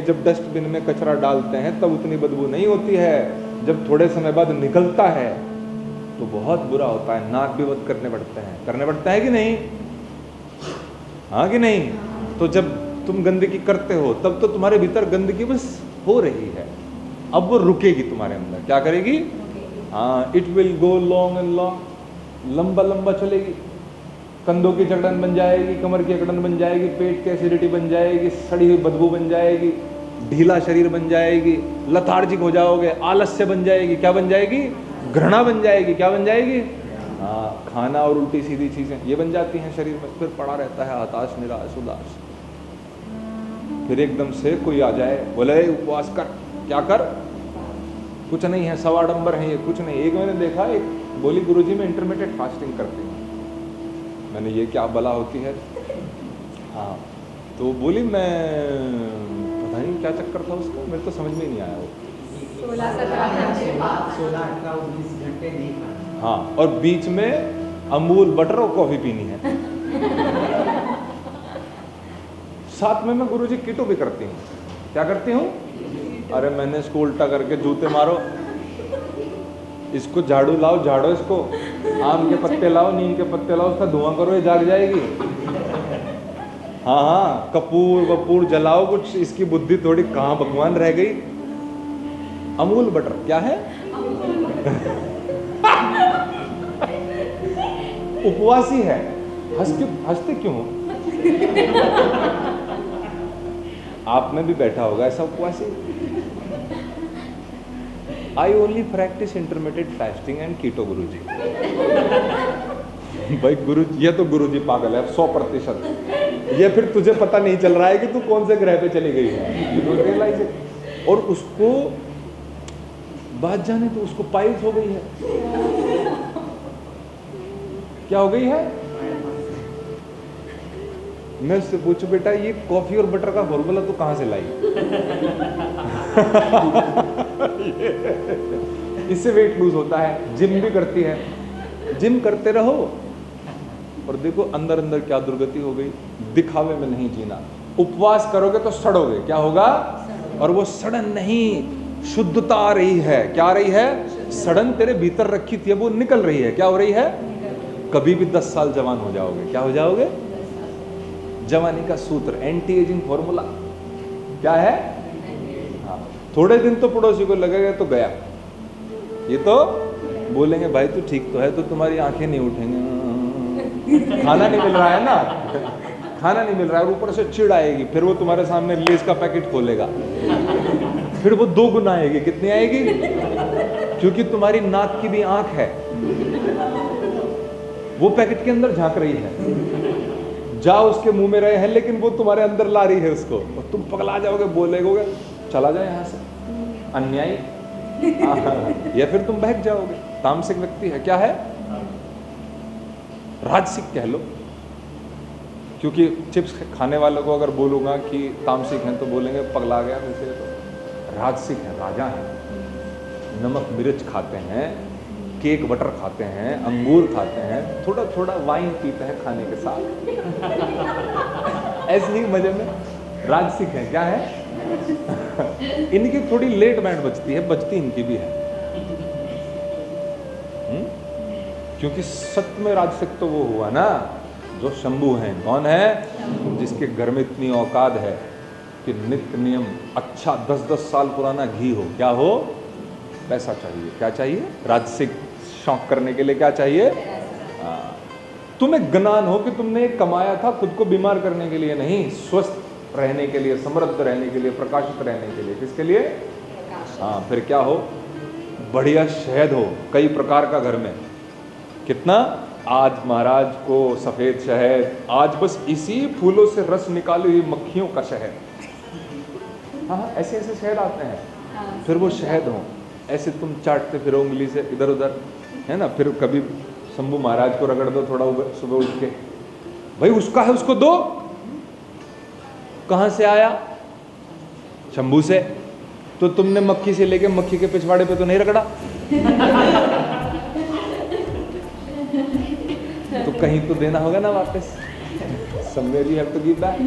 जब डस्टबिन में कचरा डालते हैं तब उतनी बदबू नहीं होती है, जब थोड़े समय बाद निकलता है तो बहुत बुरा होता है, नाक भी बंद करने पड़ते हैं कि नहीं? हाँ कि नहीं? तो जब तुम गंदगी करते हो तब तो तुम्हारे भीतर गंदगी बस हो रही है, अब वो रुकेगी तुम्हारे अंदर, क्या करेगी? हाँ, it will go long and long, लंबा लंबा चलेगी, कंधों की जकड़न बन जाएगी, कमर की जकड़न बन जाएगी, पेट की एसिडिटी बन जाएगी, सड़ी हुई बदबू बन जाएगी, ढीला शरीर बन जाएगी, लथार्जिक हो जाओगे, आलस्य बन जाएगी, क्या बन जाएगी? घृणा बन जाएगी, क्या बन जाएगी? हाँ, खाना और उल्टी सीधी चीजें ये बन जाती हैं शरीर में, फिर पड़ा रहता है हताश निराश उदास। फिर एकदम से कोई आ जाए, बोले उपवास कर, क्या कर? कुछ नहीं है, सवाडंबर है ये, कुछ नहीं। एक मैंने देखा, एक बोली गुरुजी मैं इंटरमीडिएट फास्टिंग करती हूँ। मैंने ये क्या बला होती है? हाँ, तो बोली मैं पता नहीं क्या चक्कर था उसका, मेरे तो समझ में नहीं आया वो। 16-18-19 घंटे नहीं खाना। हाँ, और बीच में अमूल बटर और कॉफी पीनी है। साथ में मैं गुरुजी कीटो भी करती हूँ। क्या करती हूँ? अरे मैंने इसको उल्टा करके जूते मारो, इसको झाड़ू लाओ, झाड़ो इसको, आम के पत्ते लाओ, नीम के पत्ते लाओ, उसका धुआं करो, ये जाग जाएगी। हाँ हाँ, कपूर वपूर जलाओ कुछ, इसकी बुद्धि थोड़ी कहाँ भगवान रह गई। अमूल बटर क्या है? उपवासी है। हंसते क्यों हो? आप में भी बैठा होगा ऐसा उपवासी। I only practice intermediate fasting and keto guruji. भाई गुरु, ये तो गुरुजी पागल है 100%। ये फिर तुझे पता नहीं चल रहा है कि तू कौन से ग्रह पे चली गई है, यू डोंट रियलाइज इट। और उसको बात जाने तो उसको पाइल्स हो गई है। क्या हो गई है? मैं उससे पूछूं बेटा ये कॉफी और बटर का फॉर्मूला तो कहां से लाई? इससे वेट लूज होता है, जिम भी करती है, जिम करते रहो और देखो अंदर अंदर क्या दुर्गति हो गई। दिखावे में नहीं जीना। उपवास करोगे तो सड़ोगे, क्या होगा? और वो सड़न नहीं, शुद्धता आ रही है। क्या आ रही है? सड़न तेरे भीतर रखी थी वो निकल रही है। क्या हो रही है? कभी भी 10 साल जवान हो जाओगे। क्या हो जाओगे? जवानी का सूत्र, एंटी एजिंग फॉर्मूला क्या है? हाँ, थोड़े दिन तो पड़ोसी को लगेगा तो गया, ये तो बोलेंगे भाई तू ठीक तो है, तो तुम्हारी आंखें नहीं उठेंगी, खाना नहीं मिल रहा है ना, खाना नहीं मिल रहा है, ऊपर से चिढ़ आएगी, फिर वो तुम्हारे सामने लेस का पैकेट खोलेगा, फिर वो 2 गुना आएगी। कितनी आएगी? क्योंकि तुम्हारी नाक की भी आंख है, वो पैकेट के अंदर झांक रही है, जा उसके मुंह में रहे हैं लेकिन वो तुम्हारे अंदर ला रही है उसको, और तुम पगला जाओगे, बोलेगे चला जाए यहाँ से, अन्यायी। या फिर तुम बहक जाओगे। तामसिक व्यक्ति है, क्या है? राजसिक कह लो, क्योंकि चिप्स खाने वालों को अगर बोलूंगा कि तामसिक हैं तो बोलेंगे पगला गया। वैसे तो राजसिक है, राजा है, नमक मिर्च खाते हैं, केक बटर खाते हैं, अंगूर खाते हैं, थोड़ा थोड़ा वाइन पीते हैं खाने के साथ, ऐसे ही मजे में। राजसिक है, क्या है? इनकी थोड़ी लेट बैंड बजती है, बजती इनकी भी है। क्योंकि सत्य में राजसिक तो वो हुआ ना जो शंभू हैं। कौन है? जिसके घर में इतनी औकात है कि नित्य नियम अच्छा 10-10 साल पुराना घी हो, क्या हो? पैसा चाहिए। क्या चाहिए? राजसिक शौक करने के लिए क्या चाहिए? तुम्हें ज्ञान हो कि तुमने कमाया था खुद को बीमार करने के लिए नहीं, स्वस्थ रहने के लिए, समृद्ध रहने के लिए, प्रकाशित रहने के लिए। किसके लिए? हाँ, फिर क्या हो? बढ़िया शहद हो कई प्रकार का घर में। कितना? आज महाराज को सफेद शहद, आज बस इसी फूलों से रस निकाली हुई मक्खियों का शहद। हाँ, ऐसे ऐसे शहद आते हैं, फिर वो शहद हो, ऐसे तुम चाटते फिरो उंगली से इधर उधर, है ना। फिर कभी शंभू महाराज को रगड़ दो थोड़ा सुबह उठ के, भाई उसका है उसको दो। कहां से आया? शंभू से। तो तुमने मक्खी से लेके मक्खी के पिछवाड़े पे तो नहीं रगड़ा, तो कहीं तो देना होगा ना वापस। somewhere you have to give back।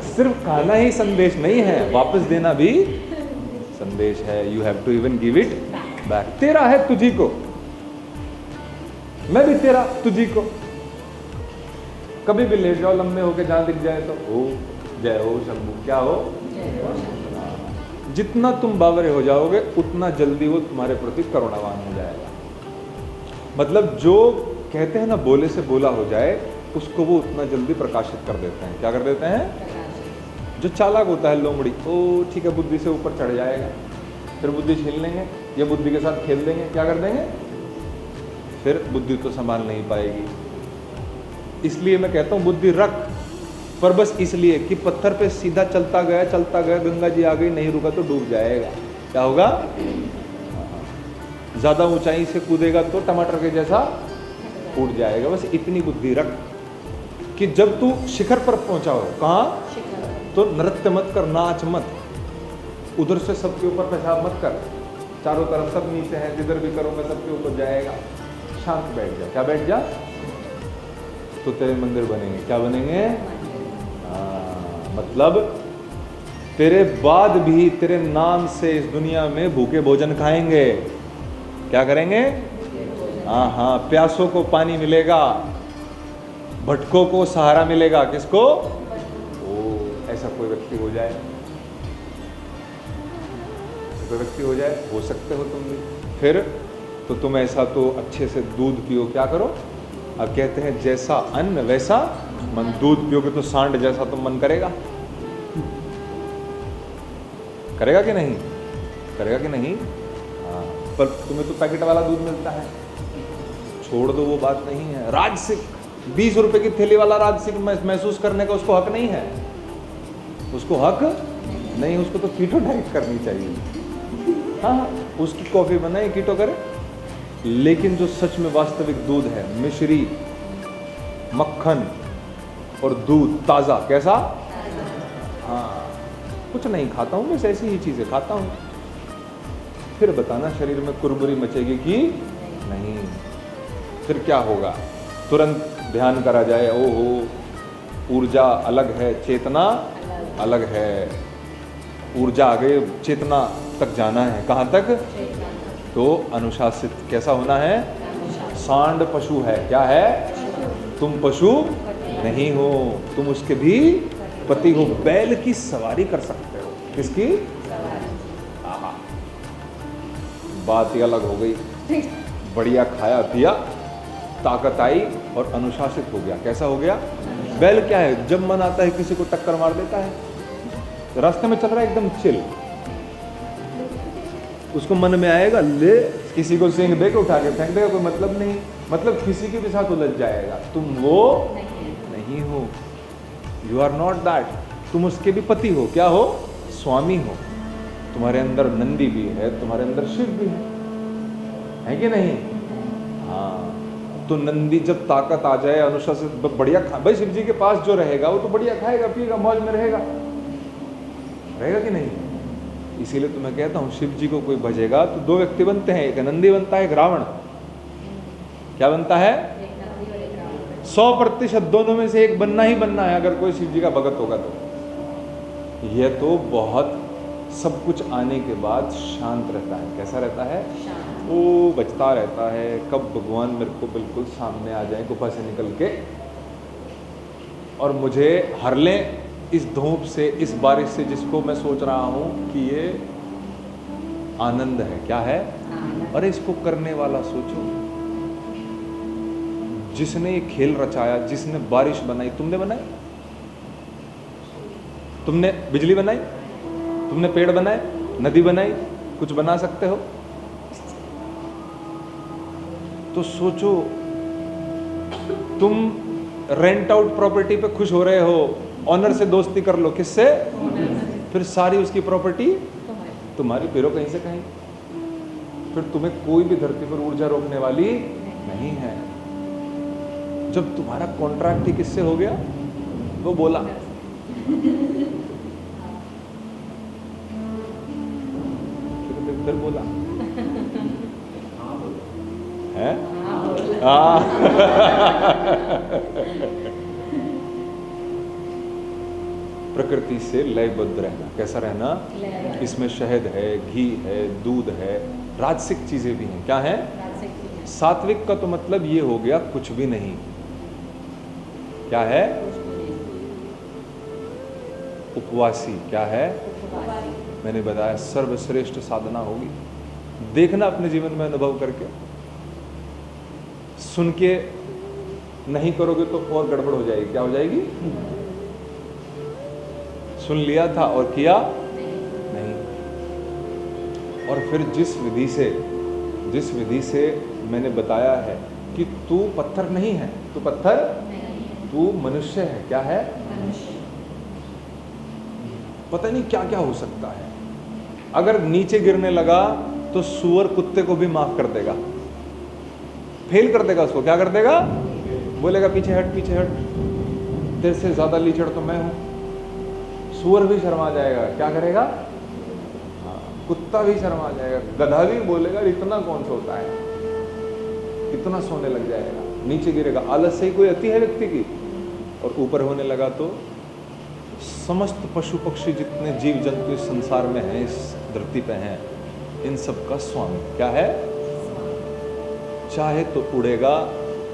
सिर्फ खाना ही संदेश नहीं है, वापस देना भी संदेश है। You have to even give it back. तेरा है तुझी को, मैं भी तेरा तुझी को। कभी भी लेट जाओ लंबे होके, जहां दिख जाए तो हो जय हो शंभू, क्या हो। जितना तुम बावरे हो जाओगे उतना जल्दी वो तुम्हारे प्रति करुणावान हो जाएगा। मतलब जो कहते हैं ना बोले से बोला हो जाए, उसको वो उतना जल्दी प्रकाशित कर देते हैं। क्या कर देते हैं? जो चालाक होता है लोमड़ी, ओ ठीक है बुद्धि से ऊपर चढ़ जाएगा, फिर बुद्धि छीन लेंगे या बुद्धि के साथ खेल देंगे, क्या कर देंगे, फिर बुद्धि तो संभाल नहीं पाएगी। इसलिए मैं कहता हूं बुद्धि रख, पर बस इसलिए कि पत्थर पे सीधा चलता गया, गंगा जी आ गई, नहीं रुका तो डूब जाएगा। क्या होगा? ज्यादा ऊंचाई से कूदेगा तो टमाटर के जैसा उड़ जाएगा। बस इतनी बुद्धि रख कि जब तू शिखर पर पहुंचा हो, कहां, तो नृत्य मत कर, नाच मत, उधर से सबके ऊपर पेशाब मत कर, चारों तरफ सब नीचे हैं, जिधर भी करोगे सबके ऊपर जाएगा। शांत बैठ जा। क्या बैठ जा? तो तेरे मंदिर बनेंगे। क्या बनेंगे? मतलब तेरे बाद भी तेरे नाम से इस दुनिया में भूखे भोजन खाएंगे। क्या करेंगे? हाँ, प्यासों को पानी मिलेगा, भटकों को सहारा मिलेगा। किसको? ओ, ऐसा कोई व्यक्ति हो जाए, कोई व्यक्ति हो जाए, हो सकते हो तुम भी। फिर तो तुम ऐसा तो अच्छे से दूध पियो। क्या करो? अब कहते हैं जैसा अन्न वैसा मन। दूध पियोगे तो सांड जैसा तो मन करेगा, करेगा कि नहीं? करेगा कि नहीं? हाँ, पर तुम्हें तो पैकेट वाला दूध मिलता है, छोड़ दो, वो बात नहीं है। राजसिक 20 रुपए की थैली वाला राजसिक महसूस करने का उसको हक नहीं है, उसको हक नहीं, उसको तो कीटो डाइट करनी चाहिए। हाँ, उसकी कॉफी बनाए, कीटो करे। लेकिन जो सच में वास्तविक दूध है, मिश्री, मक्खन और दूध ताजा, कैसा? हाँ, कुछ नहीं खाता हूं, बस ऐसी ही चीजें खाता हूं। फिर बताना शरीर में कुरबुरी मचेगी कि नहीं? फिर क्या होगा? तुरंत ध्यान करा जाए, ओहो ऊर्जा अलग है, चेतना अलग है। ऊर्जा आ गई, चेतना तक जाना है। कहां तक? तो अनुशासित कैसा होना है? सांड पशु है। क्या है? तुम पशु नहीं हो, तुम उसके भी पति हो। बैल की सवारी कर सकते हो। किसकी? आहा, बात ही अलग हो गई। बढ़िया खाया पिया, ताकत आई और अनुशासित हो गया। कैसा हो गया? बैल क्या है? जब मन आता है किसी को टक्कर मार देता है, रास्ते में चल रहा है एकदम चिल, उसको मन में आएगा ले किसी को सींग दे के उठा के फेंक देगा, कोई मतलब नहीं। मतलब किसी के भी साथ उलझ जाएगा। तुम वो नहीं हो, यू आर नॉट दैट। तुम उसके भी पति हो। क्या हो? स्वामी हो। तुम्हारे अंदर नंदी भी है, तुम्हारे अंदर शिव भी है कि नहीं? हाँ, तो नंदी जब ताकत आ जाए, अनुशासित, बढ़िया भाई शिव जी के पास जो रहेगा वो तो बढ़िया खाएगा पिएगा, मौज में रहेगा, रहेगा कि नहीं? इसीलिए तो मैं कहता हूं शिव जी को कोई भजेगा तो दो व्यक्ति बनते हैं, एक नंदी बनता है, एक रावण। क्या बनता है? 100% दोनों में से एक बनना ही बनना है अगर कोई शिव जी का भगत होगा तो। यह तो बहुत सब कुछ आने के बाद शांत रहता है। कैसा रहता है? वो बचता रहता है, कब भगवान मेरे को बिल्कुल सामने आ जाए गुफा से निकल के और मुझे हर लें इस धूप से, इस बारिश से, जिसको मैं सोच रहा हूं कि ये आनंद है। क्या है? अरे इसको करने वाला सोचो, जिसने ये खेल रचाया, जिसने बारिश बनाई, तुमने बनाई? तुमने बिजली बनाई? तुमने पेड़ बनाए, नदी बनाई? कुछ बना सकते हो? तो सोचो, तुम रेंट आउट प्रॉपर्टी पे खुश हो रहे हो, ऑनर से दोस्ती कर लो। किससे? फिर सारी उसकी प्रॉपर्टी तुम्हारी, फिरो कहीं से कहीं। फिर तुम्हें कोई भी धरती पर ऊर्जा रोकने वाली नहीं है। जब तुम्हारा कॉन्ट्रैक्ट ही किससे हो गया? वो बोला फिर बोला है। प्रकृति से लयबद्ध रहना। कैसा रहना? इसमें शहद है, घी है, दूध है, राजसिक चीजें भी हैं। क्या है? सात्विक का तो मतलब ये हो गया कुछ भी नहीं। क्या है? उपवासी। क्या है? मैंने बताया सर्वश्रेष्ठ साधना होगी। देखना अपने जीवन में अनुभव करके। सुन के नहीं करोगे तो और गड़बड़ हो जाएगी। क्या हो जाएगी? सुन लिया था और किया नहीं। और फिर जिस विधि से मैंने बताया है कि तू पत्थर नहीं है, तू मनुष्य है। क्या है? पता नहीं क्या क्या हो सकता है। अगर नीचे गिरने लगा तो सूअर कुत्ते को भी माफ कर देगा, फेल कर देगा उसको। क्या कर देगा? बोलेगा पीछे हट, पीछे हट, तेरे से ज्यादा लीचड़ तो मैं हूं। सूअर भी शर्मा जाएगा। क्या करेगा? हाँ, कुत्ता भी शर्मा जाएगा, गधा भी बोलेगा इतना कौन सोता है, इतना सोने लग जाएगा। नीचे गिरेगा, आलस से ही कोई अति है व्यक्ति की। और ऊपर होने लगा तो समस्त पशु पक्षी जितने जीव जंतु इस संसार में हैं, इस धरती पे हैं, इन सब का स्वामी। क्या है? चाहे तो उड़ेगा,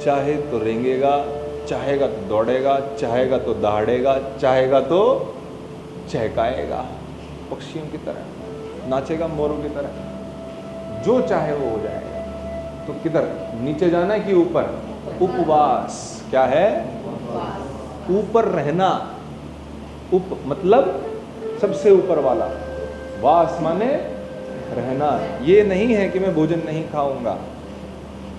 चाहे तो रेंगेगा, चाहेगा तो दौड़ेगा, चाहेगा तो दहाड़ेगा, चाहेगा तो चहकाएगा, पक्षियों की तरह नाचेगा, मोरों की तरह। जो चाहे वो हो जाएगा। तो किधर नीचे जाना है कि ऊपर? उपवास। क्या है? ऊपर रहना। उप मतलब सबसे ऊपर वाला, वास माने रहना। ये नहीं है कि मैं भोजन नहीं खाऊंगा।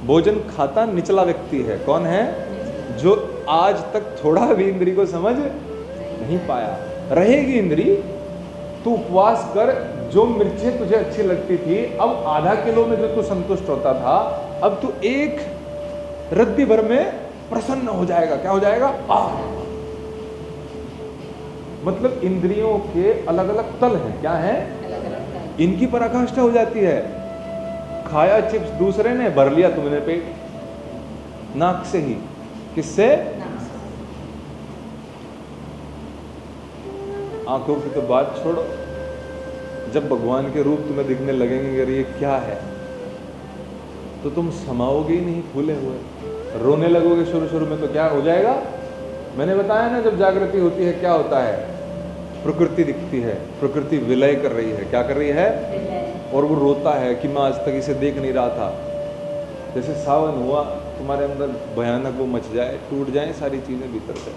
भोजन खाता निचला व्यक्ति है। कौन है? जो आज तक थोड़ा भी इंद्री को समझ नहीं पाया। रहेगी इंद्री, तू उपवास कर। जो मिर्चें तुझे अच्छी लगती थी, अब आधा किलो में जो तू संतुष्ट होता था, अब तू एक रद्दी भर में प्रसन्न हो जाएगा। क्या हो जाएगा? मतलब इंद्रियों के अलग अलग तल हैं। क्या है? इनकी पराकाष्ठा हो जाती है। खाया चिप्स दूसरे ने, भर लिया तुमने पेट नाक से ही। किससे? आंखों की तो बात छोड़ो, जब भगवान के रूप तुम्हें दिखने लगेंगे अरे ये क्या है, तो तुम समाओगे ही नहीं फूले हुए, रोने लगोगे शुरू में। तो क्या हो जाएगा? मैंने बताया ना, जब जागृति होती है क्या होता है? प्रकृति दिखती है, प्रकृति विलय कर रही है। क्या कर रही है? और वो रोता है कि मैं आज तक इसे देख नहीं रहा था। जैसे सावन हुआ, तुम्हारे अंदर भयानक वो मच जाए, टूट जाए सारी चीजें भीतर से।